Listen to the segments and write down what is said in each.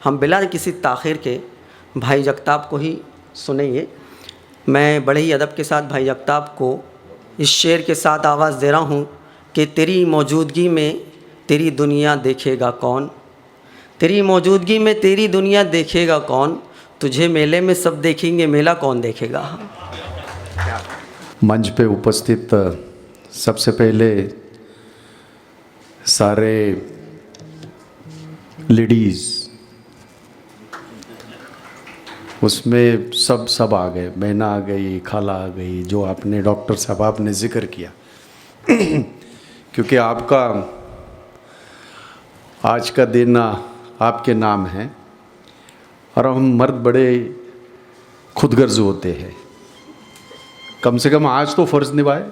हम बिना किसी ताख़ीर के भाई जगताप को ही सुनेंगे। मैं बड़े ही अदब के साथ भाई जगताप को इस शेर के साथ आवाज़ दे रहा हूँ कि तेरी मौजूदगी में तेरी दुनिया देखेगा कौन, तेरी मौजूदगी में तेरी दुनिया देखेगा कौन, तुझे मेले में सब देखेंगे मेला कौन देखेगा। मंच पे उपस्थित सबसे पहले सारे लेडीज़, उसमें सब आ गए, बहना आ गई, खाला आ गई, जो आपने डॉक्टर साहब आपने ज़िक्र किया क्योंकि आपका आज का दिन आपके नाम है और हम मर्द बड़े खुदगर्ज होते हैं, कम से कम आज तो फ़र्ज़ निभाए।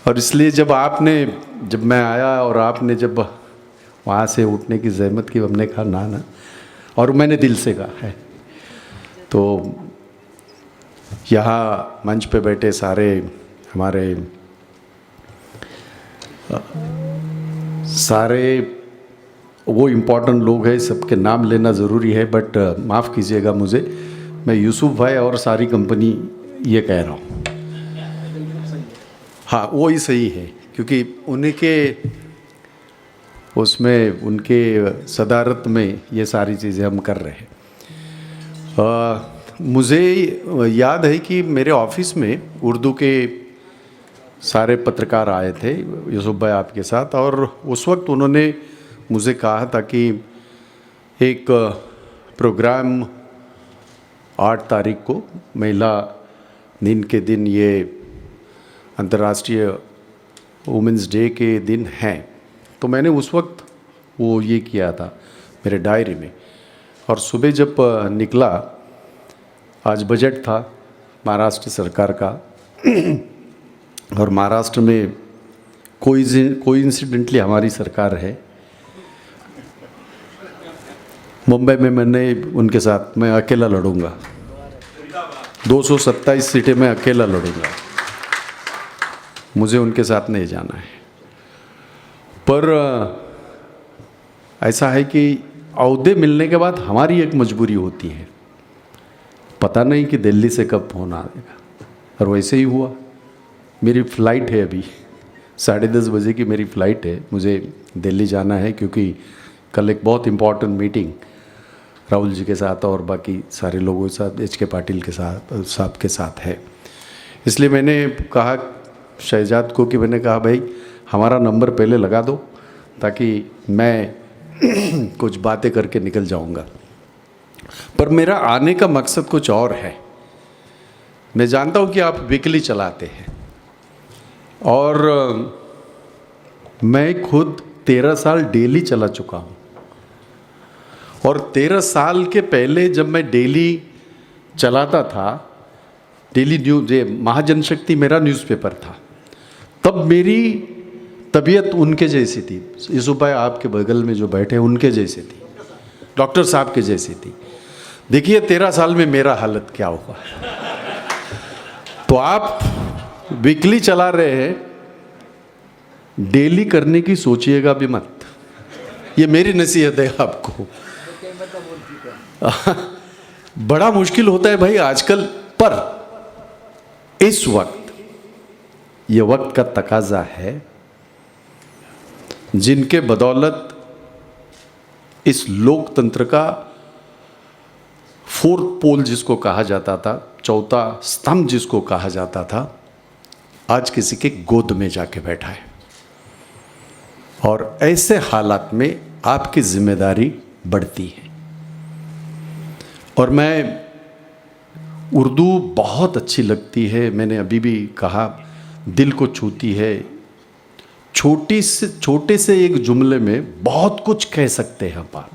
और इसलिए जब मैं आया और आपने जब वहाँ से उठने की ज़हमत की, हमने कहा ना, और मैंने दिल से कहा है। तो यहाँ मंच पे बैठे सारे हमारे सारे वो इम्पोर्टेंट लोग हैं, सबके नाम लेना ज़रूरी है, बट माफ़ कीजिएगा मुझे, मैं यूसुफ भाई और सारी कंपनी ये कह रहा हूँ। हाँ, वो ही सही है क्योंकि उनके उसमें उनके सदारत में ये सारी चीज़ें हम कर रहे हैं। मुझे याद है कि मेरे ऑफिस में उर्दू के सारे पत्रकार आए थे यूसुफ भाई आपके साथ, और उस वक्त उन्होंने मुझे कहा था कि एक प्रोग्राम 8 तारीख को महिला दिन के दिन, ये अंतर्राष्ट्रीय वुमेंस डे के दिन हैं, तो मैंने उस वक्त वो ये किया था मेरे डायरी में। और सुबह जब निकला, आज बजट था महाराष्ट्र सरकार का और महाराष्ट्र में कोइंसिडेंटली हमारी सरकार है। मुंबई में मैंने उनके साथ, मैं अकेला लड़ूंगा, 227 सीटें मैं अकेला लड़ूंगा, मुझे उनके साथ नहीं जाना है। पर ऐसा है कि ओहदे मिलने के बाद हमारी एक मजबूरी होती है, पता नहीं कि दिल्ली से कब फोन आएगा, और वैसे ही हुआ। मेरी फ़्लाइट है अभी 10:30 बजे की मेरी फ़्लाइट है, मुझे दिल्ली जाना है क्योंकि कल एक बहुत इम्पॉर्टेंट मीटिंग राहुल जी के साथ और बाकी सारे लोगों के साथ, एच के पाटिल के साथ साहब के साथ है। इसलिए मैंने कहा शहजाद को कि मैंने कहा भाई हमारा नंबर पहले लगा दो ताकि मैं कुछ बातें करके निकल जाऊंगा। पर मेरा आने का मकसद कुछ और है। मैं जानता हूं कि आप वीकली चलाते हैं और मैं खुद 13 साल डेली चला चुका हूं, और 13 साल के पहले जब मैं डेली चलाता था, डेली न्यूज़, महाजनशक्ति मेरा न्यूज़पेपर था, तब मेरी तबीयत उनके जैसी थी। यूसुफ भाई आपके बगल में जो बैठे उनके जैसी थी, डॉक्टर साहब के जैसी थी। देखिए 13 साल में मेरा हालत क्या हुआ। तो आप वीकली चला रहे हैं, डेली करने की सोचिएगा भी मत, ये मेरी नसीहत है आपको। बड़ा मुश्किल होता है भाई आजकल, पर इस वक्त ये वक्त का तकाजा है, जिनके बदौलत इस लोकतंत्र का 4th पोल जिसको कहा जाता था, चौथा स्तंभ जिसको कहा जाता था, आज किसी के गोद में जाके बैठा है। और ऐसे हालात में आपकी जिम्मेदारी बढ़ती है। और मैं, उर्दू बहुत अच्छी लगती है, मैंने अभी भी कहा, दिल को छूती है। छोटे से एक जुमले में बहुत कुछ कह सकते हैं आप,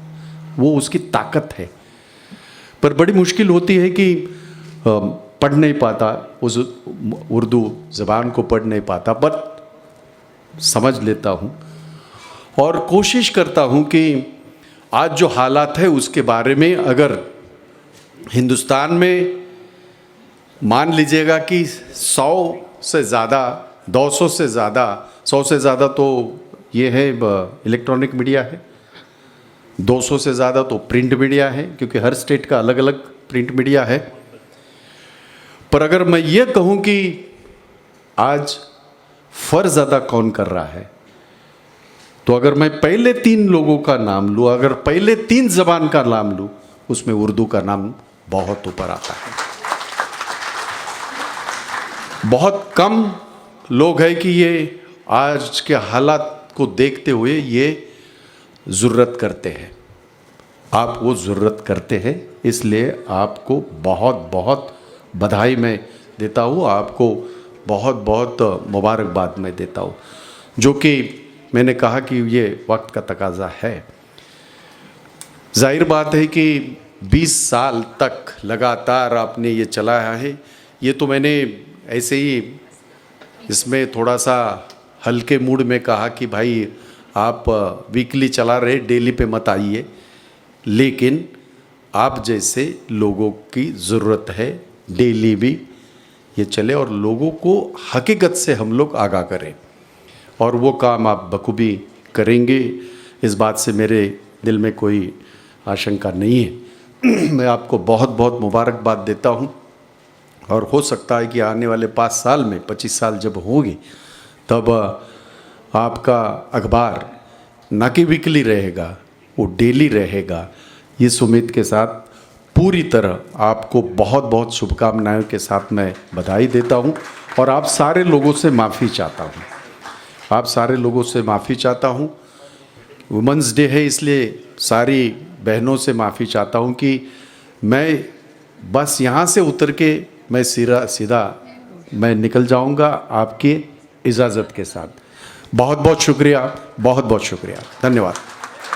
वो उसकी ताकत है। पर बड़ी मुश्किल होती है कि पढ़ नहीं पाता, उस उर्दू ज़बान को पढ़ नहीं पाता, पर समझ लेता हूँ और कोशिश करता हूँ कि आज जो हालात है उसके बारे में, अगर हिंदुस्तान में मान लीजिएगा कि 100 से ज़्यादा, 200 से ज़्यादा, 100 से ज़्यादा तो ये है इलेक्ट्रॉनिक मीडिया है, 200 से ज़्यादा तो प्रिंट मीडिया है, क्योंकि हर स्टेट का अलग अलग प्रिंट मीडिया है। पर अगर मैं ये कहूँ कि आज फ़र्ज़ अदा कौन कर रहा है, तो अगर मैं पहले 3 लोगों का नाम लूँ, अगर पहले 3 ज़बान का नाम लूँ, उसमें उर्दू का नाम बहुत ऊपर आता है। बहुत कम लोग हैं कि ये आज के हालात को देखते हुए ये ज़रूरत करते हैं। आप वो ज़रूरत करते हैं, इसलिए आपको बहुत बहुत बधाई मैं देता हूँ, आपको बहुत बहुत मुबारकबाद मैं देता हूँ। जो कि मैंने कहा कि ये वक्त का तकाज़ा है। जाहिर बात है कि 20 साल तक लगातार आपने ये चलाया है। ये तो मैंने ऐसे ही इसमें थोड़ा सा हल्के मूड में कहा कि भाई आप वीकली चला रहे, डेली पे मत आइए, लेकिन आप जैसे लोगों की ज़रूरत है डेली भी ये चले और लोगों को हकीकत से हम लोग आगाह करें, और वो काम आप बखूबी करेंगे, इस बात से मेरे दिल में कोई आशंका नहीं है। मैं आपको बहुत बहुत मुबारकबाद देता हूँ, और हो सकता है कि आने वाले 5 साल में 25 साल जब होंगे तब आपका अखबार न कि वीकली रहेगा, वो डेली रहेगा। इस उम्मीद के साथ पूरी तरह आपको बहुत बहुत शुभकामनाओं के साथ मैं बधाई देता हूँ, और आप सारे लोगों से माफ़ी चाहता हूँ। आप सारे लोगों से माफ़ी चाहता हूँ। वुमेंस डे है, इसलिए सारी बहनों से माफ़ी चाहता हूँ कि मैं बस यहाँ से उतर के मैं सीधा मैं निकल जाऊँगा आपकी इजाज़त के साथ। बहुत बहुत शुक्रिया, बहुत बहुत शुक्रिया, धन्यवाद।